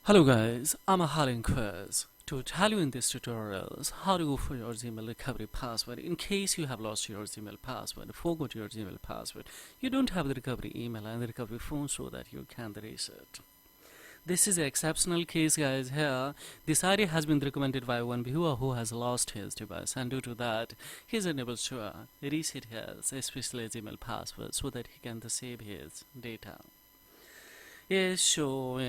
Hello guys, I'm a Harlan Quiz. To tell you in this tutorial is how to go for your Gmail recovery password in case you have lost your Gmail password, forgot your Gmail password, you don't have the recovery email and the recovery phone so that you can reset. This is an exceptional case guys here. This idea has been recommended by one viewer who has lost his device and due to that he is unable to reset his especially Gmail password so that he can save his data. Yes, so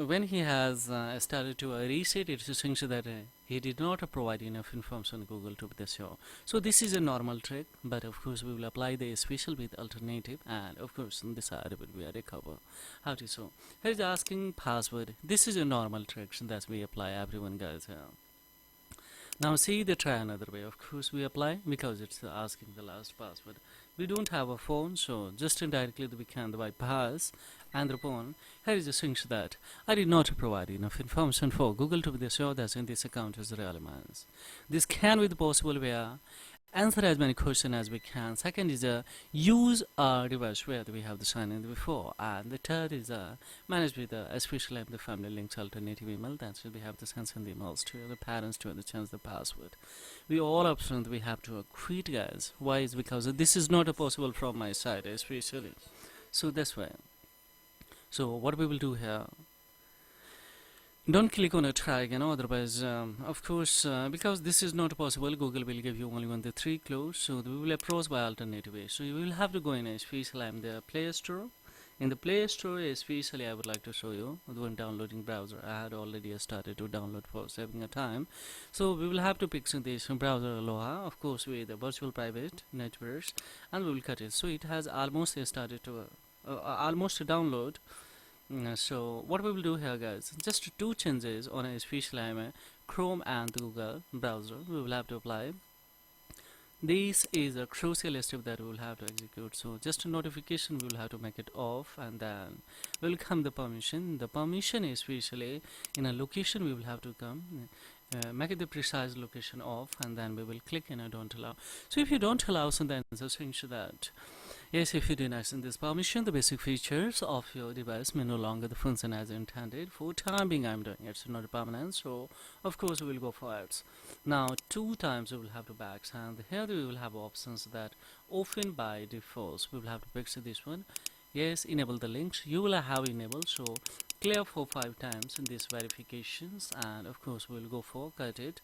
when he has started to reset it, it seems that he did not provide enough information on Google to the show. So this is a normal trick, but of course we will apply the special with alternative, and of course this side will be a recover. How to so? Here is asking password. This is a normal trick that we apply everyone guys here. Now see the try another way. Of course we apply because it's asking the last password. We don't have a phone, so just indirectly we can bypass and upon here is a thing that I did not provide enough information for Google to be sure that in this account is relevance. This can be the possible where answer as many questions as we can. Second is use a device where we have the sign in before, and the third is manage with especially the family links alternative email that should we have to send the emails to the parents to change the password. We all upfront we have to quit guys. Why is because this is not possible from my side especially. So that's why. So what we will do here, don't click on a try again, otherwise of course because this is not possible, Google will give you only one the three clues, so we will approach by alternative way. So you will have to go in especially I'm the Play Store. In the Play Store especially I would like to show you when downloading browser. I had already started to download for saving a time, so we will have to pick this browser Aloha, of course with the virtual private networks, and we will cut it. So it has almost started to almost download. So what we will do here guys, just two changes on especially Chrome and Google browser we will have to apply. This is a crucial step that we will have to execute. So just a notification we will have to make it off, and then will come the permission. The permission is especially in a location we will have to come make it the precise location off, and then we will click in a don't allow. So if you don't allow, so then the thing that yes, if you deny this permission, the basic features of your device may no longer the function as intended. For time being I'm doing it's not permanent, so of course we will go for it. Now two times we will have to back, and here we will have options that open by default. We will have to pick this one. Yes, enable the links you will have enabled, so clear for 5 times in these verifications, and of course we will go for cut it.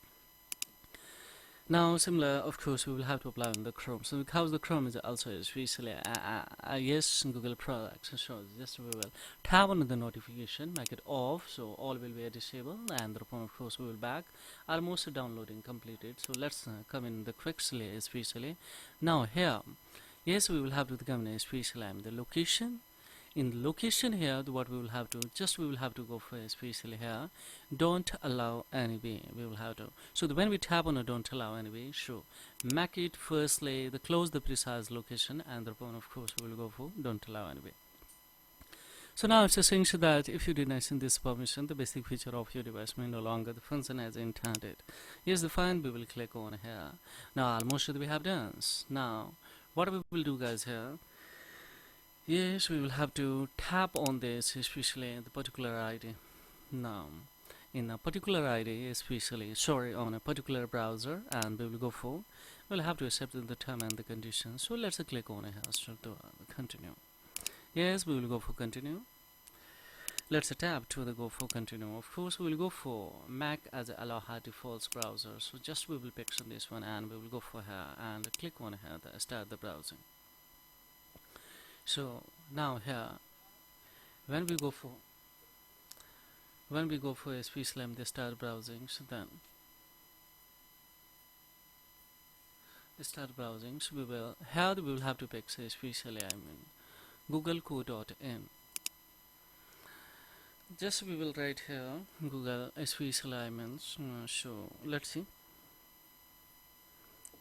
Now similar of course we will have to apply on the Chrome. So because the Chrome is also especially yes Google products, so just we will tap on the notification, make it off, so all will be disabled, and thereupon of course we will back almost downloading completed. So let's come in the quickly especially. Now here yes we will have to come in especially the location. In the location here what we will have to just we will have to go for especially here don't allow anyway we will have to. So when we tap on a don't allow anyway, so make it firstly the close the precise location, and thereupon of course we will go for don't allow anyway. So now it's saying that if you deny this permission, the basic feature of your device may no longer the function as intended. Yes, the fine we will click on here. Now almost we have done. Now what we will do guys here, yes we will have to tap on this especially the particular ID. Now in a particular ID especially sorry on a particular browser, and we will go for we'll have to accept the term and the conditions. So let's click on here to continue. Yes we will go for continue. Let's tap to the go for continue. Of course we will go for Mac as a Aloha default browser, so just we will pick on this one, and we will go for here and click on here the start the browsing. So now here when we go for especially the start browsing, so then start browsing, so we will here we will have to pick especially Google co.in. Just we will write here Google especially so let's see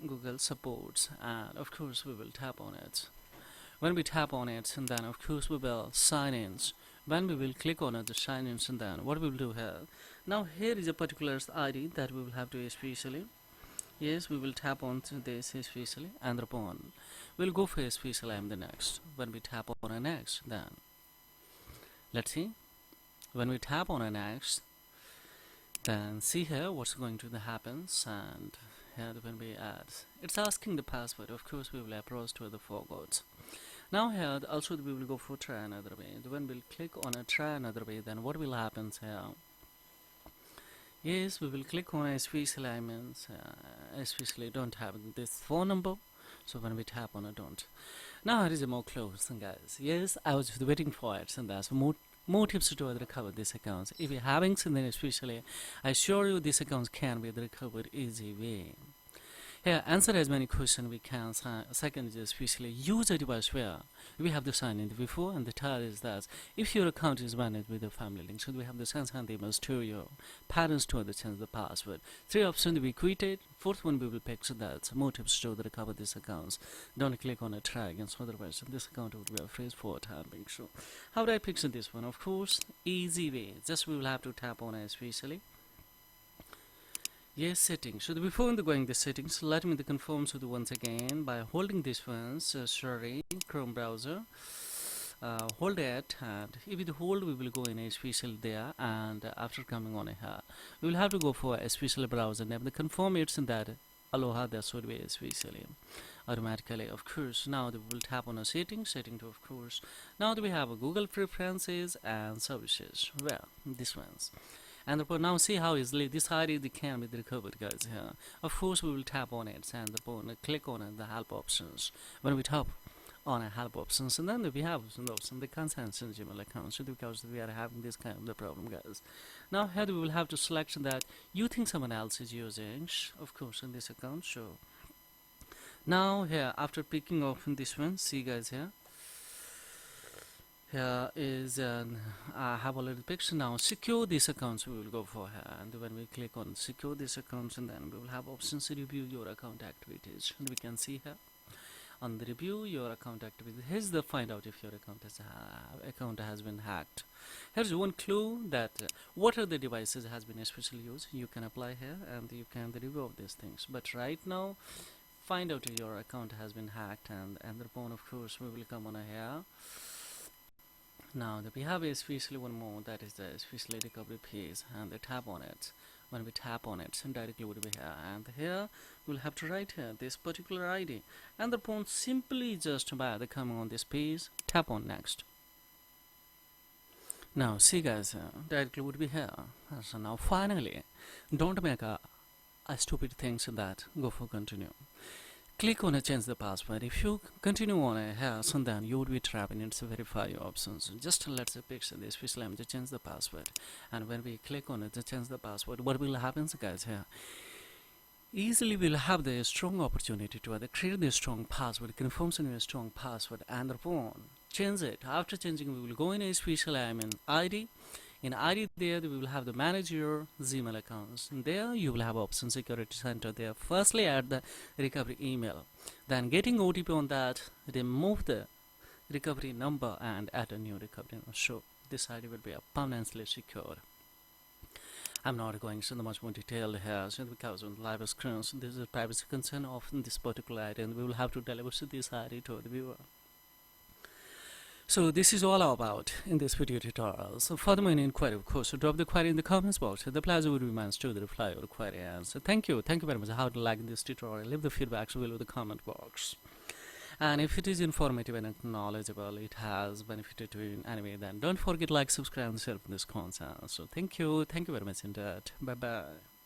Google supports, and of course we will tap on it. When we tap on it, and then of course we will sign in. When we will click on it, the sign in, and then what we will do here, now here is a particular ID that we will have to especially yes we will tap on to this especially, and upon we'll go for especially the next. When we tap on a next, then let's see When we tap on an X, then see here what's going to happens, and here when we add, it's asking the password. Of course we will approach to the forgot. Now here also we will go for try another way. When we'll click on a try another way, then what will happen here is we will click on SPC alignments, especially don't have this phone number, so when we tap on it don't. Now it is a more close, guys. Yes, I was waiting for it, and that's more tips to recover these accounts. If you're having something, especially, I assure you these accounts can be recovered easy way. Here, answer as many questions we can. Second is especially use a device where we have to sign in before, and the third is that if your account is managed with a family link, so we have to send the emails to your parents to change the password. 3 options we quitted. 4th one we will pick, so that's more tips to recover these accounts. Don't click on a try again, so otherwise this account would be a freeze for time being. So how do I pick this one? Of course, easy way. Just we will have to tap on it especially. Yes, settings. So before going the settings, let me confirm once again by holding this one. Sorry, Chrome browser. Hold it, and if you hold, we will go in a special there, and after coming on here, we will have to go for a special browser name. The confirm it's in that Aloha that should be especially automatically, of course. Now we will tap on a setting to, of course. Now we have a Google preferences and services. Well, this one's. And now see how easily this ID can be recovered, guys. Here, of course, we will tap on it and click on the help options. When we tap on a help options, and then we have some options, the consent and Gmail accounts, because we are having this kind of the problem, guys. Now here we will have to select that you think someone else is using, of course, in this account. So now here, after picking off this one, see guys here. Here is I have already picked. Now secure these accounts we will go for here, and when we click on secure these accounts, and then we will have options to review your account activities, and we can see here on the review your account activities. Here's the find out if your account has been hacked. Here's one clue that what are the devices has been especially used. You can apply here and you can review these things, but right now find out if your account has been hacked, and thereupon of course we will come on here. Now that we have especially one more, that is the especially recovery page, and they tap on it. When we tap on it, directly would be here, and here we'll have to write here this particular ID, and the phone simply just by the coming on this page, tap on next. Now see guys, directly would be here. So now finally, don't make a stupid things in that. Go for continue. Click on change the password. If you continue on here, so then you would be trapped in its verify options. Just let's picture this, especially I'm to change the password, and when we click on it to change the password, what will happen, guys? Here easily we'll have the strong opportunity to create the strong password, confirms in a strong password, and upon change it. After changing, we will go in a special ID. In ID there we will have the manage your Gmail accounts, and there you will have option security center there. Firstly add the recovery email, then getting OTP on that, remove the recovery number and add a new recovery number. So this ID will be permanently secured. I'm not going into much more detail here, so because on the live screens this is a privacy concern of this particular ID, and we will have to deliver this ID to the viewer. So this is all about in this video tutorial. So for the main inquiry, of course, so drop the query in the comments box. The pleasure would be mine to reply your query. And so thank you very much. How to like this tutorial? Leave the feedback below the comment box. And if it is informative and knowledgeable, it has benefited to you in any way, then don't forget like, subscribe, and share this content. So thank you very much indeed. Bye bye.